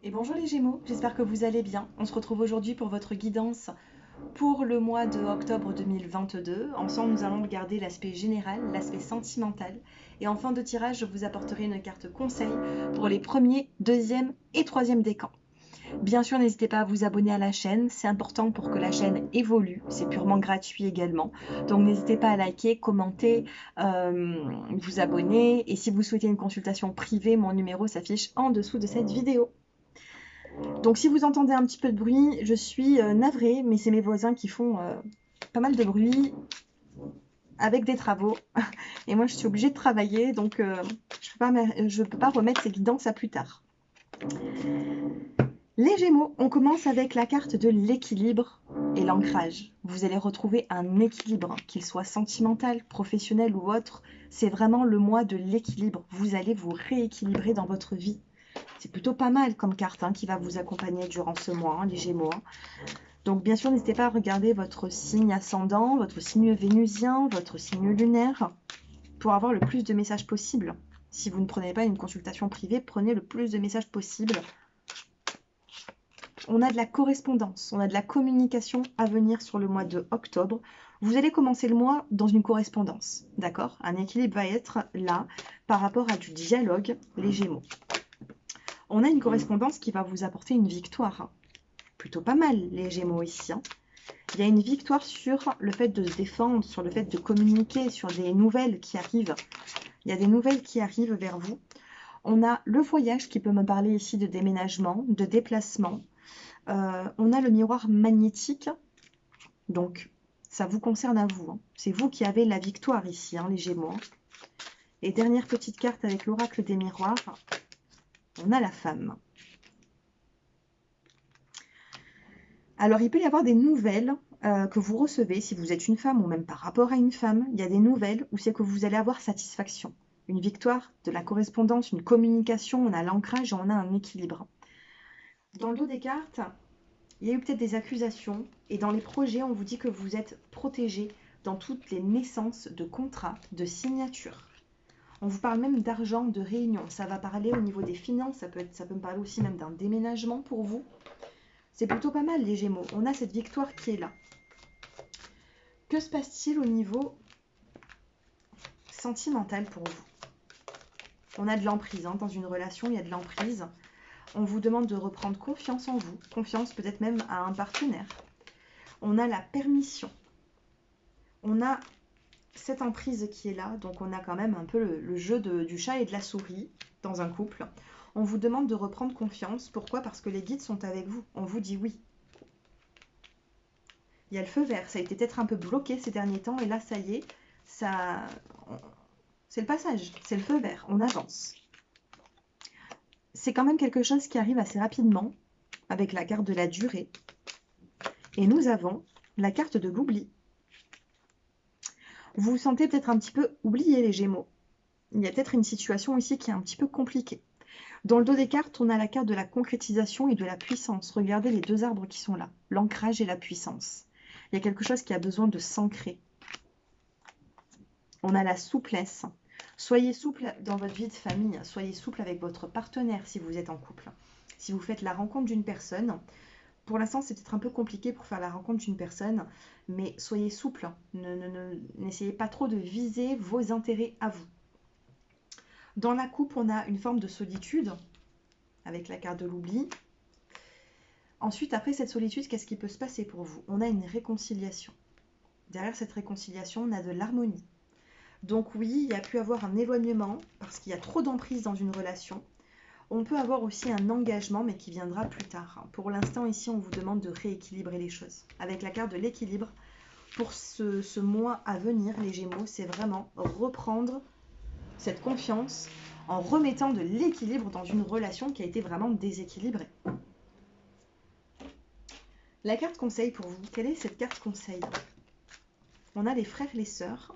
Et bonjour les Gémeaux, j'espère que vous allez bien. On se retrouve aujourd'hui pour votre guidance pour le mois de octobre 2022. Ensemble, nous allons regarder l'aspect général, l'aspect sentimental. Et en fin de tirage, je vous apporterai une carte conseil pour les premiers, deuxième et troisième décans. Bien sûr, n'hésitez pas à vous abonner à la chaîne, c'est important pour que la chaîne évolue, c'est purement gratuit également. Donc n'hésitez pas à liker, commenter, vous abonner. Et si vous souhaitez une consultation privée, mon numéro s'affiche en dessous de cette vidéo. Donc si vous entendez un petit peu de bruit, je suis navrée, mais c'est mes voisins qui font pas mal de bruit avec des travaux. Et moi, je suis obligée de travailler, donc je peux pas remettre ces guidances à plus tard. Les Gémeaux, on commence avec la carte de l'équilibre et l'ancrage. Vous allez retrouver un équilibre, qu'il soit sentimental, professionnel ou autre. C'est vraiment le mois de l'équilibre. Vous allez vous rééquilibrer dans votre vie. C'est plutôt pas mal comme carte qui va vous accompagner durant ce mois, les Gémeaux. Donc bien sûr, n'hésitez pas à regarder votre signe ascendant, votre signe vénusien, votre signe lunaire, pour avoir le plus de messages possible. Si vous ne prenez pas une consultation privée, prenez le plus de messages possible. On a de la correspondance, on a de la communication à venir sur le mois de octobre. Vous allez commencer le mois dans une correspondance, d'accord? Un équilibre va être là par rapport à du dialogue, les Gémeaux. On a une correspondance qui va vous apporter une victoire. Plutôt pas mal, les Gémeaux ici. Il y a une victoire sur le fait de se défendre, sur le fait de communiquer, sur des nouvelles qui arrivent. Il y a des nouvelles qui arrivent vers vous. On a le voyage qui peut me parler ici de déménagement, de déplacement. On a le miroir magnétique. Donc, ça vous concerne à vous. C'est vous qui avez la victoire ici, les Gémeaux. Et dernière petite carte avec l'oracle des miroirs. On a la femme. Alors, il peut y avoir des nouvelles que vous recevez, si vous êtes une femme ou même par rapport à une femme, il y a des nouvelles où c'est que vous allez avoir satisfaction. Une victoire, de la correspondance, une communication, on a l'ancrage et on a un équilibre. Dans le dos des cartes, il y a eu peut-être des accusations et dans les projets, on vous dit que vous êtes protégé dans toutes les naissances de contrats, de signatures. On vous parle même d'argent, de réunion. Ça va parler au niveau des finances, ça peut me parler aussi même d'un déménagement pour vous. C'est plutôt pas mal les Gémeaux. On a cette victoire qui est là. Que se passe-t-il au niveau sentimental pour vous? On a de l'emprise. Dans une relation, il y a de l'emprise. On vous demande de reprendre confiance en vous. Confiance peut-être même à un partenaire. On a la permission. On a cette emprise qui est là. Donc on a quand même un peu le jeu du chat et de la souris dans un couple. On vous demande de reprendre confiance. Pourquoi? Parce que les guides sont avec vous. On vous dit oui. Il y a le feu vert, ça a été peut-être un peu bloqué ces derniers temps, et là, ça y est, c'est le passage, c'est le feu vert, on avance. C'est quand même quelque chose qui arrive assez rapidement, avec la carte de la durée. Et nous avons la carte de l'oubli. Vous vous sentez peut-être un petit peu oublié, les Gémeaux. Il y a peut-être une situation ici qui est un petit peu compliquée. Dans le dos des cartes, on a la carte de la concrétisation et de la puissance. Regardez les deux arbres qui sont là, l'ancrage et la puissance. Il y a quelque chose qui a besoin de s'ancrer. On a la souplesse. Soyez souple dans votre vie de famille. Soyez souple avec votre partenaire si vous êtes en couple. Si vous faites la rencontre d'une personne, pour l'instant c'est peut-être un peu compliqué pour faire la rencontre d'une personne, mais soyez souple. N'essayez pas trop de viser vos intérêts à vous. Dans la coupe, on a une forme de solitude avec la carte de l'oubli. Ensuite, après cette solitude, qu'est-ce qui peut se passer pour vous? On a une réconciliation. Derrière cette réconciliation, on a de l'harmonie. Donc oui, il y a pu avoir un éloignement parce qu'il y a trop d'emprise dans une relation. On peut avoir aussi un engagement, mais qui viendra plus tard. Pour l'instant, ici, on vous demande de rééquilibrer les choses. Avec la carte de l'équilibre, pour ce mois à venir, les Gémeaux, c'est vraiment reprendre cette confiance en remettant de l'équilibre dans une relation qui a été vraiment déséquilibrée. La carte conseil pour vous, quelle est cette carte conseil? On a les frères et les sœurs.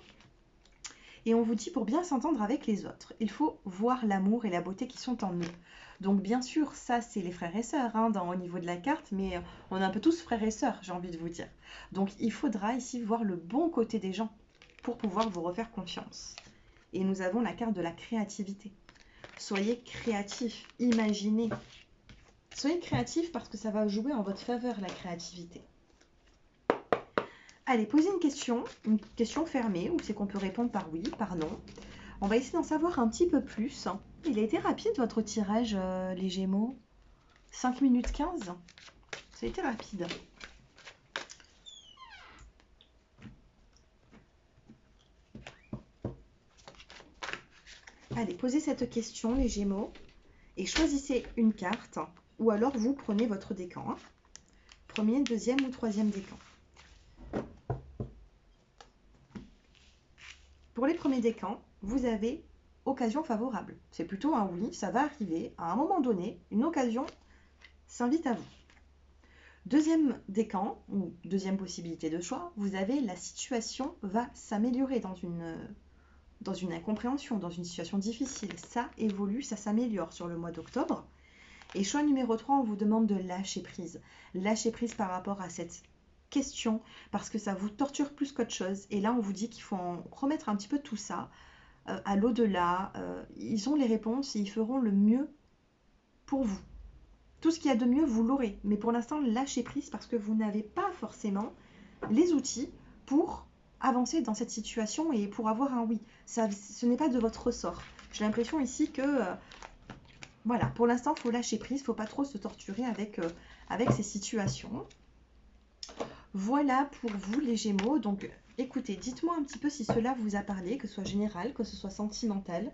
Et on vous dit, pour bien s'entendre avec les autres, il faut voir l'amour et la beauté qui sont en eux. Donc bien sûr, ça c'est les frères et sœurs au niveau de la carte, mais on est un peu tous frères et sœurs, j'ai envie de vous dire. Donc il faudra ici voir le bon côté des gens pour pouvoir vous refaire confiance. Et nous avons la carte de la créativité. Soyez créatifs, imaginez. Soyez créatif parce que ça va jouer en votre faveur, la créativité. Allez, posez une question fermée, ou c'est qu'on peut répondre par oui, par non. On va essayer d'en savoir un petit peu plus. Il a été rapide votre tirage, les Gémeaux. 5 minutes 15. Ça a été rapide. Allez, posez cette question, les Gémeaux, et choisissez une carte, ou alors vous prenez votre décan. Hein. Premier, deuxième ou troisième décan. Pour les premiers décans, vous avez occasion favorable. C'est plutôt un oui, ça va arriver. À un moment donné, une occasion s'invite à vous. Deuxième décan, ou deuxième possibilité de choix, vous avez la situation va s'améliorer dans une incompréhension, dans une situation difficile. Ça évolue, ça s'améliore sur le mois d'octobre. Et choix numéro 3, on vous demande de lâcher prise. Lâcher prise par rapport à cette question, parce que ça vous torture plus qu'autre chose. Et là, on vous dit qu'il faut en remettre un petit peu tout ça à l'au-delà. Ils ont les réponses et ils feront le mieux pour vous. Tout ce qu'il y a de mieux, vous l'aurez. Mais pour l'instant, lâchez prise parce que vous n'avez pas forcément les outils pour avancer dans cette situation et pour avoir un oui. Ça, ce n'est pas de votre ressort. J'ai l'impression ici que, voilà, pour l'instant, il faut lâcher prise. Il ne faut pas trop se torturer avec ces situations. Voilà pour vous, les Gémeaux. Donc, écoutez, dites-moi un petit peu si cela vous a parlé, que ce soit général, que ce soit sentimental.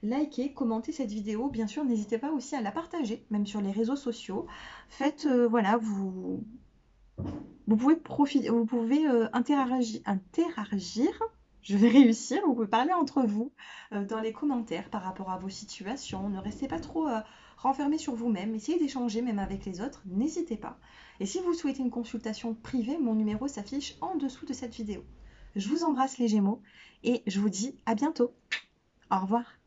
Likez, commentez cette vidéo. Bien sûr, n'hésitez pas aussi à la partager, même sur les réseaux sociaux. Faites, voilà, vous pouvez profiter, vous pouvez interagir. Je vais réussir. Vous pouvez parler entre vous dans les commentaires par rapport à vos situations. Ne restez pas trop renfermés sur vous-même. Essayez d'échanger même avec les autres. N'hésitez pas. Et si vous souhaitez une consultation privée, mon numéro s'affiche en dessous de cette vidéo. Je vous embrasse les Gémeaux et je vous dis à bientôt. Au revoir.